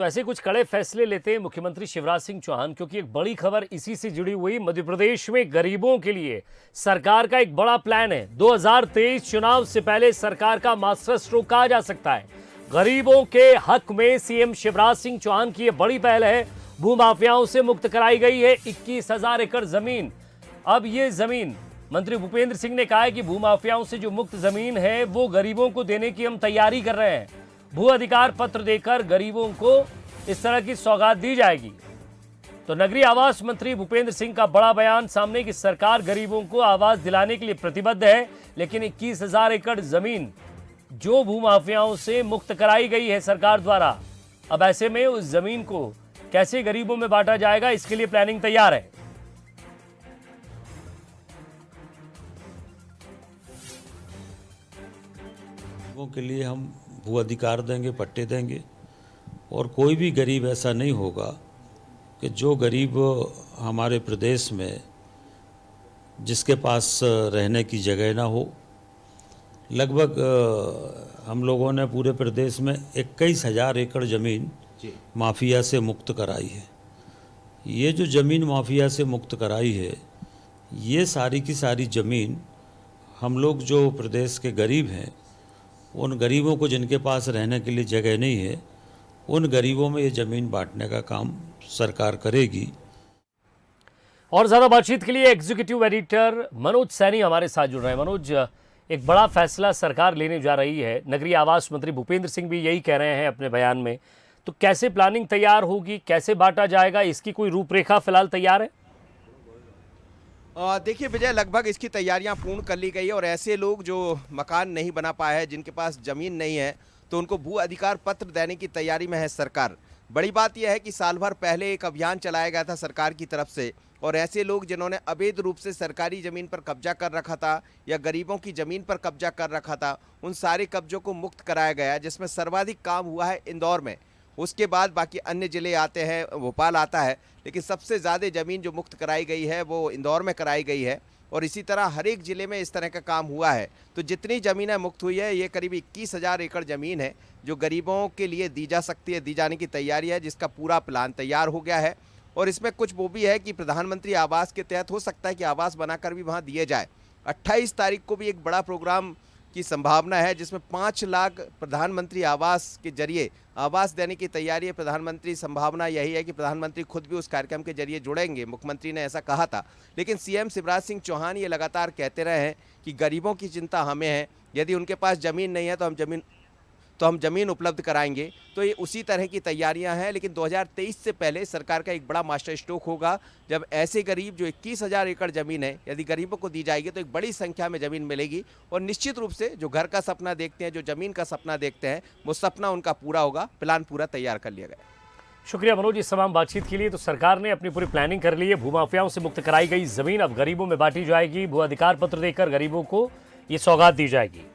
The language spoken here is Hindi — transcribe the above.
तो ऐसे कुछ कड़े फैसले लेते हैं मुख्यमंत्री शिवराज सिंह चौहान, क्योंकि एक बड़ी खबर इसी से जुड़ी हुई। मध्य प्रदेश में गरीबों के लिए सरकार का एक बड़ा प्लान है। 2023 चुनाव से पहले सरकार का मास्टर स्ट्रोक कहा जा सकता है। गरीबों के हक में सीएम शिवराज सिंह चौहान की यह बड़ी पहल है। भूमाफियाओं से मुक्त कराई गई है 21,000 एकड़ जमीन। अब ये जमीन मंत्री भूपेंद्र सिंह ने कहा है कि भूमाफियाओं से जो मुक्त जमीन है वो गरीबों को देने की हम तैयारी कर रहे हैं। भू अधिकार पत्र देकर गरीबों को इस तरह की सौगात दी जाएगी। तो नगरीय आवास मंत्री भूपेंद्र सिंह का बड़ा बयान सामने कि सरकार गरीबों को आवास दिलाने के लिए प्रतिबद्ध है, लेकिन 21,000 एकड़ जमीन जो भूमाफियाओं से मुक्त कराई गई है सरकार द्वारा, अब ऐसे में उस जमीन को कैसे गरीबों में बांटा जाएगा, इसके लिए प्लानिंग तैयार है। के लिए हम भू अधिकार देंगे, पट्टे देंगे, और कोई भी गरीब ऐसा नहीं होगा कि जो गरीब हमारे प्रदेश में जिसके पास रहने की जगह ना हो। लगभग हम लोगों ने पूरे प्रदेश में 21,000 एकड़ ज़मीन माफिया से मुक्त कराई है। ये जो ज़मीन माफिया से मुक्त कराई है, ये सारी की सारी ज़मीन हम लोग जो प्रदेश के गरीब हैं, उन गरीबों को जिनके पास रहने के लिए जगह नहीं है, उन गरीबों में ये ज़मीन बांटने का काम सरकार करेगी। और ज़्यादा बातचीत के लिए एग्जीक्यूटिव एडिटर मनोज सैनी हमारे साथ जुड़ रहे हैं। मनोज, एक बड़ा फैसला सरकार लेने जा रही है। नगरीय आवास मंत्री भूपेंद्र सिंह भी यही कह रहे हैं अपने बयान में। तो कैसे प्लानिंग तैयार होगी, कैसे बांटा जाएगा, इसकी कोई रूपरेखा फिलहाल तैयार है? देखिए विजय, लगभग इसकी तैयारियां पूर्ण कर ली गई है और ऐसे लोग जो मकान नहीं बना पाए हैं, जिनके पास ज़मीन नहीं है, तो उनको भू अधिकार पत्र देने की तैयारी में है सरकार। बड़ी बात यह है कि साल भर पहले एक अभियान चलाया गया था सरकार की तरफ से, और ऐसे लोग जिन्होंने अवैध रूप से सरकारी ज़मीन पर कब्जा कर रखा था या गरीबों की ज़मीन पर कब्जा कर रखा था, उन सारे कब्जों को मुक्त कराया गया, जिसमें सर्वाधिक काम हुआ है इंदौर में। उसके बाद बाकी अन्य ज़िले आते हैं, भोपाल आता है, लेकिन सबसे ज़्यादा ज़मीन जो मुक्त कराई गई है वो इंदौर में कराई गई है। और इसी तरह हर एक ज़िले में इस तरह का काम हुआ है। तो जितनी ज़मीनें मुक्त हुई है, ये करीब 21,000 एकड़ ज़मीन है जो गरीबों के लिए दी जा सकती है, दी जाने की तैयारी है, जिसका पूरा प्लान तैयार हो गया है। और इसमें कुछ वो भी है कि प्रधानमंत्री आवास के तहत हो सकता है कि आवास बनाकर भी वहाँ दिए जाए। 28 तारीख को भी एक बड़ा प्रोग्राम की संभावना है, जिसमें 5 लाख प्रधानमंत्री आवास के जरिए आवास देने की तैयारी है। प्रधानमंत्री संभावना यही है कि प्रधानमंत्री खुद भी उस कार्यक्रम के जरिए जुड़ेंगे। मुख्यमंत्री ने ऐसा कहा था, लेकिन सीएम शिवराज सिंह चौहान ये लगातार कहते रहे हैं कि गरीबों की चिंता हमें है, यदि उनके पास ज़मीन नहीं है तो हम ज़मीन उपलब्ध कराएंगे। तो ये उसी तरह की तैयारियां हैं। लेकिन 2023 से पहले सरकार का एक बड़ा मास्टर स्ट्रोक होगा, जब ऐसे गरीब जो 21,000 एकड़ ज़मीन है, यदि गरीबों को दी जाएगी तो एक बड़ी संख्या में ज़मीन मिलेगी। और निश्चित रूप से जो घर का सपना देखते हैं, जो ज़मीन का सपना देखते हैं, वो सपना उनका पूरा होगा। प्लान पूरा तैयार कर लिया गया। शुक्रिया मनोज इस तमाम बातचीत के लिए। तो सरकार ने अपनी पूरी प्लानिंग कर ली है। भूमाफियाओं से मुक्त कराई गई ज़मीन अब गरीबों में बांटी जाएगी। भू अधिकार पत्र देकर गरीबों को ये सौगात दी जाएगी।